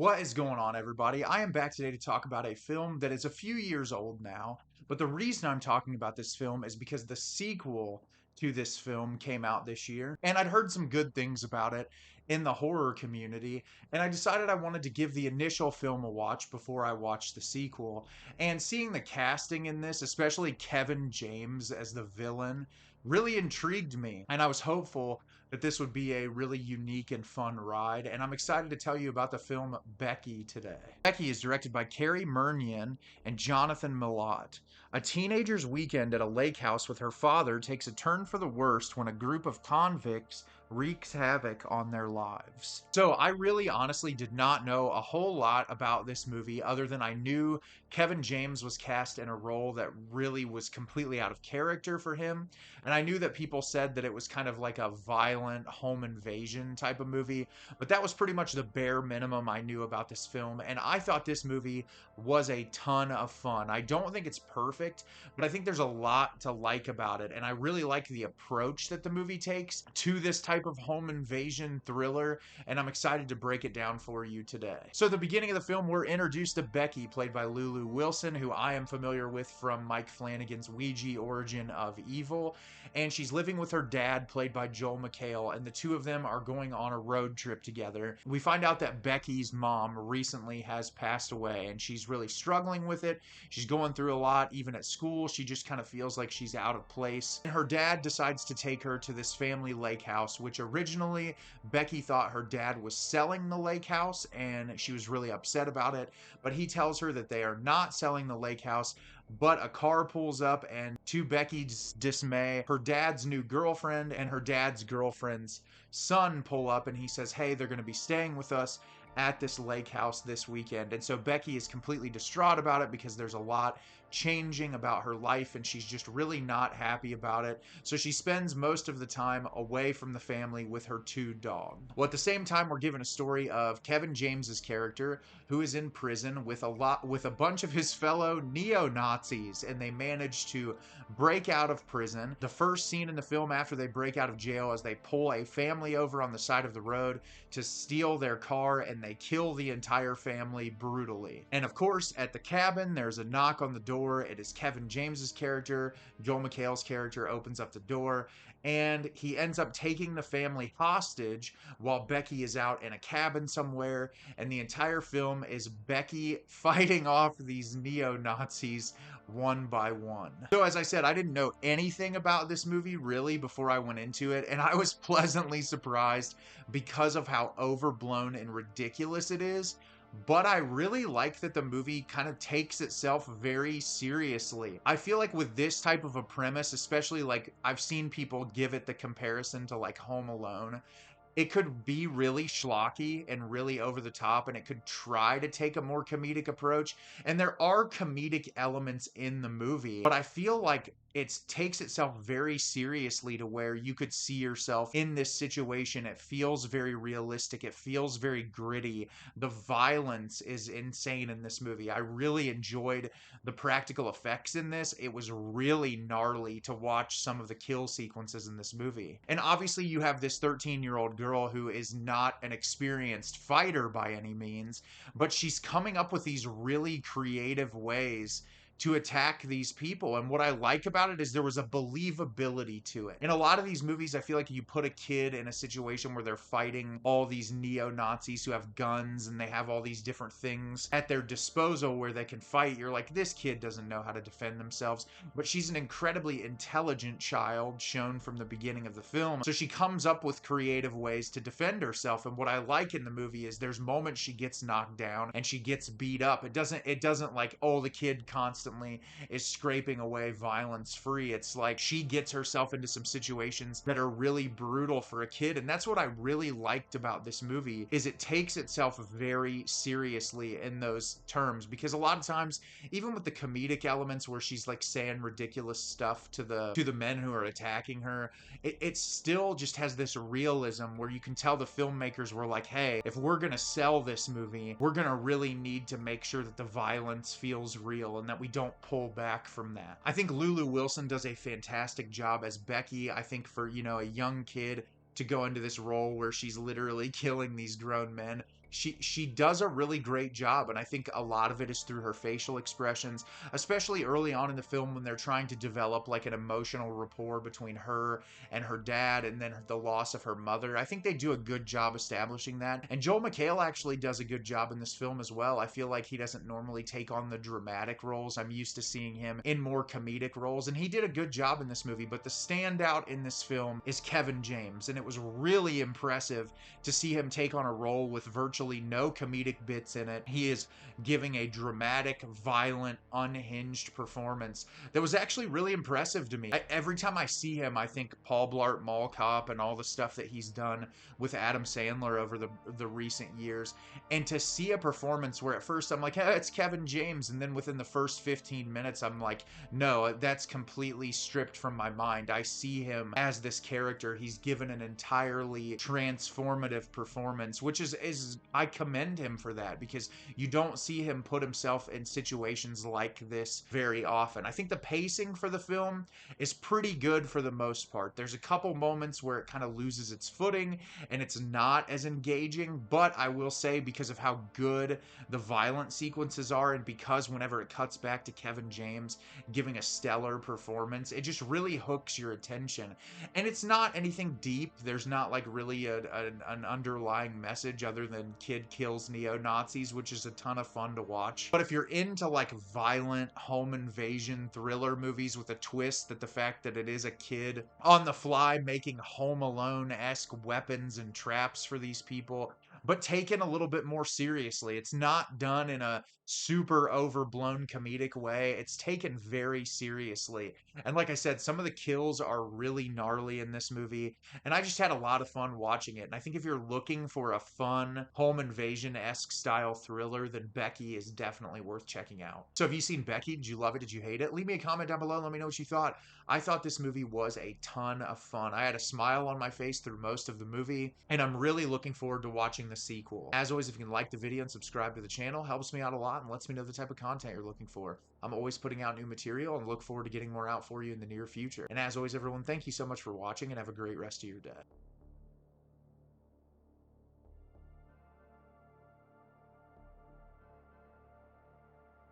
What is going on, everybody? I am back today to talk about a film that is a few years old now, but the reason I'm talking about this film is because the sequel to this film came out this year, and I'd heard some good things about it in the horror community, and I decided I wanted to give the initial film a watch before I watched the sequel. And seeing the casting in this, especially Kevin James as the villain, really intrigued me, and I was hopeful that this would be a really unique and fun ride, and I'm excited to tell you about the film Becky today. Becky is directed by Cary Murnion and Jonathan Milott. A teenager's weekend at a lake house with her father takes a turn for the worst when a group of convicts wreaks havoc on their lives. So I really honestly did not know a whole lot about this movie other than I knew Kevin James was cast in a role that really was completely out of character for him, and I knew that people said that it was kind of like a violent home invasion type of movie, but that was pretty much the bare minimum I knew about this film, and I thought this movie was a ton of fun. I don't think it's perfect, but I think there's a lot to like about it, and I really like the approach that the movie takes to this type of home invasion thriller, and I'm excited to break it down for you today. So at the beginning of the film, we're introduced to Becky, played by Lulu Wilson, who I am familiar with from Mike Flanagan's Ouija Origin of Evil, and she's living with her dad, played by Joel McHale, and the two of them are going on a road trip together. We find out that Becky's mom recently has passed away, and she's really struggling with it. She's going through a lot, even at school. She just kind of feels like she's out of place. And her dad decides to take her to this family lake house, which originally Becky thought her dad was selling the lake house, and she was really upset about it, but he tells her that they are not selling the lake house. But a car pulls up, and to Becky's dismay, her dad's new girlfriend and her dad's girlfriend's son pull up, and he says, hey, they're going to be staying with us at this lake house this weekend. And so Becky is completely distraught about it because there's a lot changing about her life, and she's just really not happy about it. So she spends most of the time away from the family with her two dogs. Well, at the same time, we're given a story of Kevin James's character, who is in prison with a bunch of his fellow neo-Nazis, and they manage to break out of prison. The first scene in the film after they break out of jail is they pull a family over on the side of the road to steal their car, and they kill the entire family brutally. And of course, at the cabin, there's a knock on the door. It is Kevin James's character. Joel McHale's character opens up the door, and he ends up taking the family hostage while Becky is out in a cabin somewhere, and the entire film is Becky fighting off these neo-Nazis one by one. So as I said, I didn't know anything about this movie really before I went into it, and I was pleasantly surprised because of how overblown and ridiculous it is. But I really like that the movie kind of takes itself very seriously. I feel like with this type of a premise, especially like I've seen people give it the comparison to like Home Alone, it could be really schlocky and really over the top, and it could try to take a more comedic approach. And there are comedic elements in the movie, but I feel like it takes itself very seriously to where you could see yourself in this situation. It feels very realistic. It feels very gritty. The violence is insane in this movie. I really enjoyed the practical effects in this. It was really gnarly to watch some of the kill sequences in this movie. And obviously you have this 13-year-old girl who is not an experienced fighter by any means, but she's coming up with these really creative ways to attack these people. And what I like about it is there was a believability to it. In a lot of these movies, I feel like you put a kid in a situation where they're fighting all these neo-Nazis who have guns and they have all these different things at their disposal where they can fight. You're like, this kid doesn't know how to defend themselves. But she's an incredibly intelligent child, shown from the beginning of the film. So she comes up with creative ways to defend herself. And what I like in the movie is there's moments she gets knocked down and she gets beat up. It doesn't like, oh, the kid constantly is scraping away violence free. It's like she gets herself into some situations that are really brutal for a kid, and that's what I really liked about this movie, is it takes itself very seriously in those terms. Because a lot of times, even with the comedic elements where she's like saying ridiculous stuff to the men who are attacking her, it still just has this realism where you can tell the filmmakers were like, hey, if we're gonna sell this movie, we're gonna really need to make sure that the violence feels real and that we don't pull back from that. I think Lulu Wilson does a fantastic job as Becky. I think for, a young kid to go into this role where she's literally killing these grown men, she does a really great job, and I think a lot of it is through her facial expressions, especially early on in the film when they're trying to develop like an emotional rapport between her and her dad, and then the loss of her mother. I think they do a good job establishing that. And Joel McHale actually does a good job in this film as well. I feel like he doesn't normally take on the dramatic roles. I'm used to seeing him in more comedic roles, and he did a good job in this movie. But the standout in this film is Kevin James, and it was really impressive to see him take on a role with virtually no comedic bits in it. He is giving a dramatic, violent, unhinged performance that was actually really impressive to me. Every time I see him, I think Paul Blart Mall Cop and all the stuff that he's done with Adam Sandler over the recent years. And to see a performance where at first I'm like, hey, it's Kevin James, and then within the first 15 minutes I'm like, no, that's completely stripped from my mind. I see him as this character. He's given an entirely transformative performance, which is I commend him for that, because you don't see him put himself in situations like this very often. I think the pacing for the film is pretty good for the most part. There's a couple moments where it kind of loses its footing and it's not as engaging, but I will say, because of how good the violent sequences are, and because whenever it cuts back to Kevin James giving a stellar performance, it just really hooks your attention. And it's not anything deep. There's not like really an underlying message other than kid kills neo-Nazis, which is a ton of fun to watch. But if you're into like violent home invasion thriller movies with a twist, that the fact that it is a kid on the fly making Home Alone-esque weapons and traps for these people, but taken a little bit more seriously. It's not done in a super overblown comedic way. It's taken very seriously. And like I said, some of the kills are really gnarly in this movie, and I just had a lot of fun watching it. And I think if you're looking for a fun home invasion-esque style thriller, then Becky is definitely worth checking out. So have you seen Becky? Did you love it? Did you hate it? Leave me a comment down below. Let me know what you thought. I thought this movie was a ton of fun. I had a smile on my face through most of the movie, and I'm really looking forward to watching the sequel. As always, if you can like the video and subscribe to the channel, helps me out a lot and lets me know the type of content you're looking for. I'm always putting out new material and look forward to getting more out for you in the near future. And as always, everyone, thank you so much for watching, and have a great rest of your day.